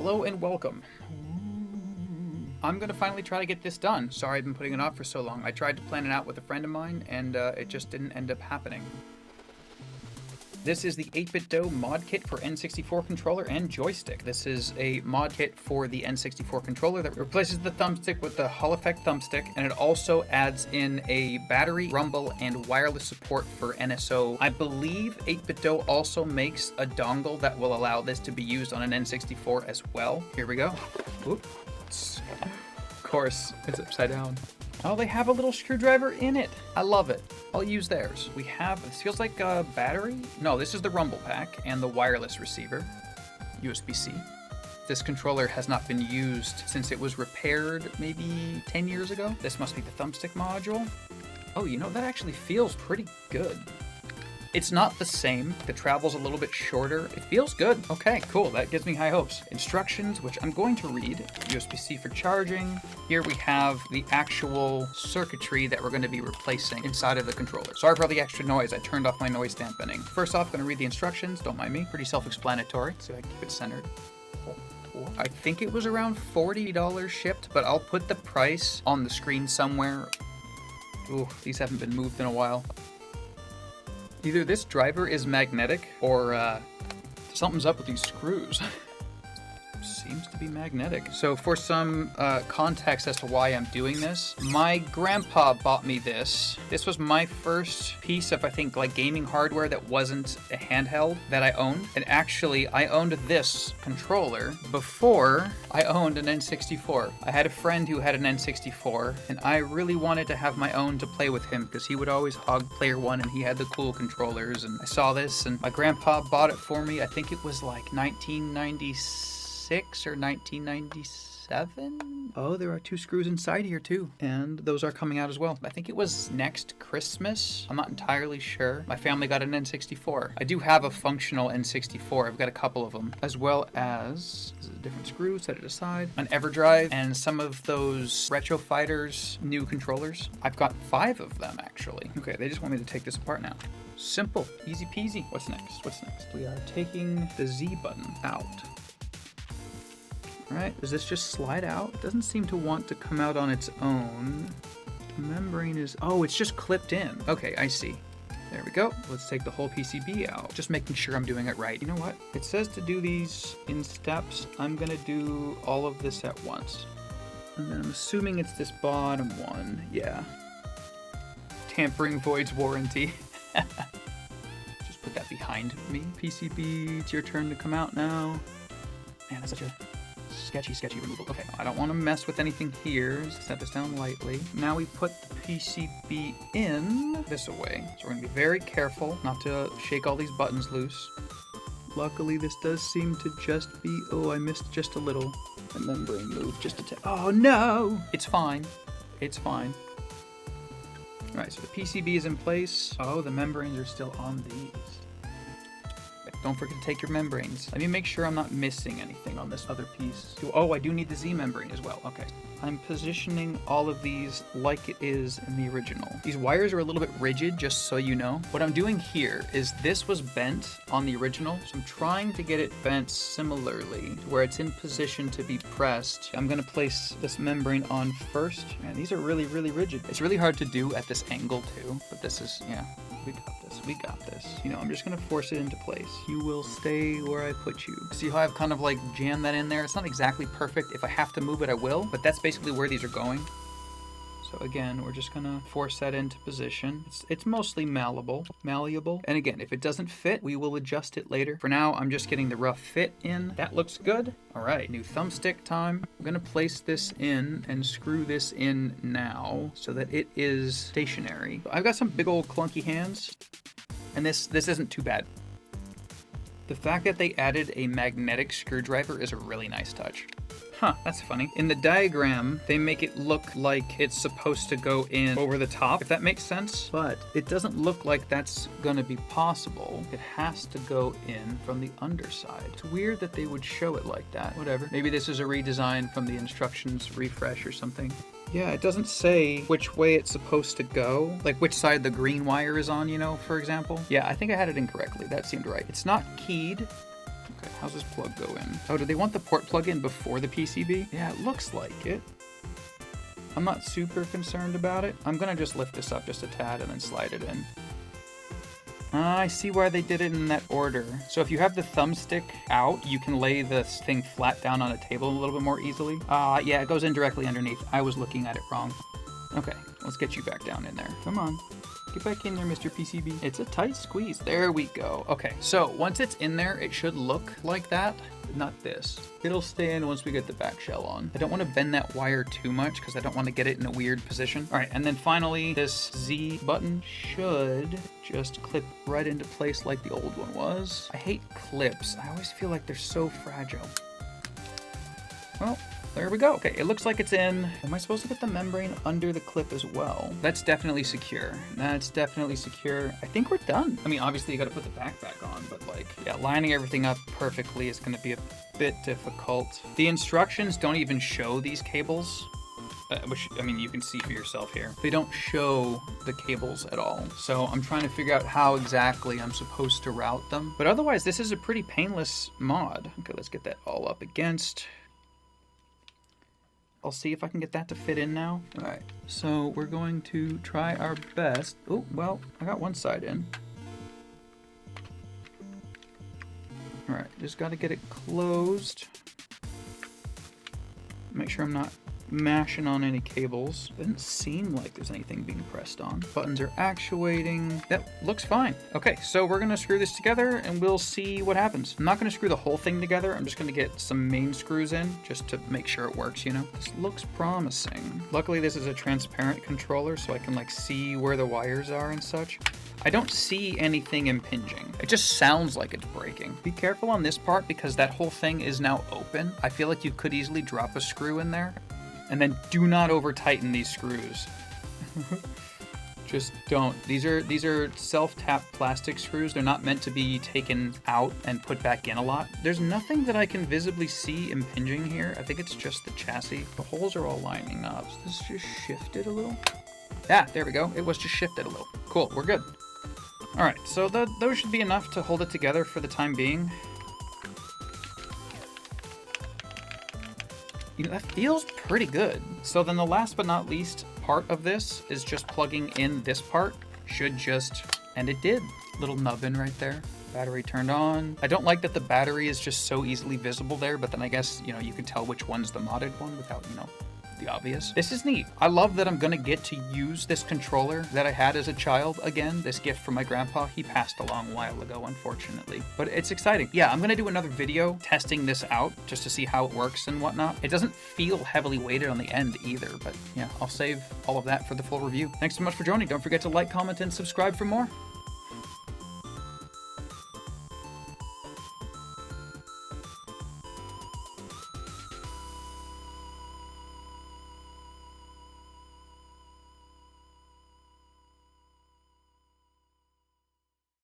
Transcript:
Hello and welcome. I'm gonna finally try to get this done. Sorry I've been putting it off for so long. I tried to plan it out with a friend of mine and it just didn't end up happening. This is the 8BitDo Mod Kit for N64 controller and joystick. This is a mod kit for the N64 controller that replaces the thumbstick with the Hall Effect thumbstick, and it also adds in a battery, rumble, and wireless support for NSO. I believe 8BitDo also makes a dongle that will allow this to be used on an N64 as well. Here we go. Oops. Of course, it's upside down. Oh, they have a little screwdriver in it. I love it. I'll use theirs. We have, this feels like a battery? No, this is the rumble pack and the wireless receiver, USB-C. This controller has not been used since it was repaired maybe 10 years ago. This must be the thumbstick module. Oh, you know, that actually feels pretty good. It's not the same. The travel's a little bit shorter. It feels good. Okay, cool. That gives me high hopes. Instructions, which I'm going to read. USB-C for charging. Here we have the actual circuitry that we're going to be replacing inside of the controller. Sorry for all the extra noise. I turned off my noise dampening. First off, I'm going to read the instructions. Don't mind me. Pretty self-explanatory. So I keep it centered. I think it was around $40 shipped, but I'll put the price on the screen somewhere. Ooh, these haven't been moved in a while. Either this driver is magnetic or something's up with these screws. Seems to be magnetic. So for some context as to why I'm doing this, my grandpa bought me this. This was my first piece of, I think, like gaming hardware that wasn't a handheld that I owned. And actually, I owned this controller before I owned an N64. I had a friend who had an N64, and I really wanted to have my own to play with him because he would always hog player one and he had the cool controllers. And I saw this and my grandpa bought it for me. I think it was like 1996 or 1997. Oh, there are two screws inside here too, and those are coming out as well. I think it was next Christmas. I'm not entirely sure. My family got an N64. I do have a functional N64. I've got a couple of them, as well as this is a different screw. Set it aside. An EverDrive and some of those Retro Fighters new controllers. I've got 5 of them actually. Okay, they just want me to take this apart now. Simple, easy peasy. What's next? What's next? We are taking the Z button out. Alright, does this just slide out? It doesn't seem to want to come out on its own. The membrane is... oh, it's just clipped in. Okay, I see. There we go. Let's take the whole PCB out. Just making sure I'm doing it right. You know what? It says to do these in steps. I'm gonna do all of this at once. And then I'm assuming it's this bottom one. Yeah. Tampering voids warranty. Just put that behind me. PCB, it's your turn to come out now. Man, that's such a... sketchy removal. Okay, I don't want to mess with anything here. Just set this down lightly. Now we put the PCB in this away. So we're going to be very careful not to shake all these buttons loose. Luckily, this does seem to just be... oh, I missed just a little. The membrane moved just a tad. Oh, no! It's fine. It's fine. All right, so the PCB is in place. Oh, the membranes are still on these. Don't forget to take your membranes. Let me make sure I'm not missing anything on this other piece. Oh, I do need the Z membrane as well. Okay. I'm positioning all of these like it is in the original. These wires are a little bit rigid, just so you know. What I'm doing here is this was bent on the original, so I'm trying to get it bent similarly to where it's in position to be pressed. I'm gonna place this membrane on first. Man, these are really, really rigid. It's really hard to do at this angle too, but this is, yeah. We got this, we got this. You know, I'm just gonna force it into place. You will stay where I put you. See how I've kind of like jammed that in there? It's not exactly perfect. If I have to move it, I will, but that's basically where these are going. So again, we're just gonna force that into position. It's mostly malleable. And again, if it doesn't fit, we will adjust it later. For now, I'm just getting the rough fit in. That looks good. All right, new thumbstick time. I'm gonna place this in and screw this in now so that it is stationary. I've got some big old clunky hands, and this isn't too bad. The fact that they added a magnetic screwdriver is a really nice touch. Huh, that's funny. In the diagram, they make it look like it's supposed to go in over the top, if that makes sense. But it doesn't look like that's gonna be possible. It has to go in from the underside. It's weird that they would show it like that. Whatever. Maybe this is a redesign from the instructions refresh or something. Yeah, it doesn't say which way it's supposed to go, like which side the green wire is on, you know, for example. Yeah, I think I had it incorrectly. That seemed right. It's not keyed. Okay, how's this plug go in? Oh, do they want the port plug in before the PCB? Yeah, it looks like it. I'm not super concerned about it. I'm gonna just lift this up just a tad and then slide it in. I see why they did it in that order. So if you have the thumbstick out, you can lay this thing flat down on a table a little bit more easily. Yeah, it goes in directly underneath. I was looking at it wrong. Okay, let's get you back down in there. Come on. Get back in there, Mr. PCB. It's a tight squeeze. There we go. Okay, so once it's in there, it should look like that. Not this. It'll stay in once we get the back shell on. I don't want to bend that wire too much because I don't want to get it in a weird position. All right, and then finally, this Z button should just clip right into place like the old one was. I hate clips. I always feel like they're so fragile. Well, there we go. Okay, it looks like it's in. Am I supposed to get the membrane under the clip as well? That's definitely secure. That's definitely secure. I think we're done. I mean, obviously you gotta put the backpack on, but like, yeah, lining everything up perfectly is gonna be a bit difficult. The instructions don't even show these cables, which, I mean, you can see for yourself here. They don't show the cables at all. So I'm trying to figure out how exactly I'm supposed to route them. But otherwise, this is a pretty painless mod. Okay, let's get that all up against. I'll see if I can get that to fit in now. All right, so we're going to try our best. Oh, well, I got one side in. All right, just got to get it closed. Make sure I'm not mashing on any cables. Doesn't seem like there's anything being pressed on. Buttons are actuating. That looks fine. Okay, so we're gonna screw this together and we'll see what happens. I'm not gonna screw the whole thing together. I'm just gonna get some main screws in just to make sure it works, you know? This looks promising. Luckily, this is a transparent controller, so I can like see where the wires are and such. I don't see anything impinging. It just sounds like it's breaking. Be careful on this part because that whole thing is now open. I feel like you could easily drop a screw in there. And then do not over tighten these screws. Just don't. These are self-tap plastic screws. They're not meant to be taken out and put back in a lot. There's nothing that I can visibly see impinging here. I think it's just the chassis. The holes are all lining up. So this just shifted a little. Yeah, there we go. It was just shifted a little. Cool, we're good. All right, so those should be enough to hold it together for the time being. You know, that feels pretty good. So then the last but not least part of this is just plugging in this part. Should just, and it did. Little nubbin right there. Battery turned on. I don't like that the battery is just so easily visible there, but then I guess, you know, you can tell which one's the modded one without, you know, the obvious. This is neat. I love that I'm gonna get to use this controller that I had as a child again. This gift from my grandpa. He passed a long while ago, unfortunately. But it's exciting. Yeah, I'm gonna do another video testing this out just to see how it works and whatnot. It doesn't feel heavily weighted on the end either, but yeah, I'll save all of that for the full review. Thanks so much for joining. Don't forget to like, comment, and subscribe for more.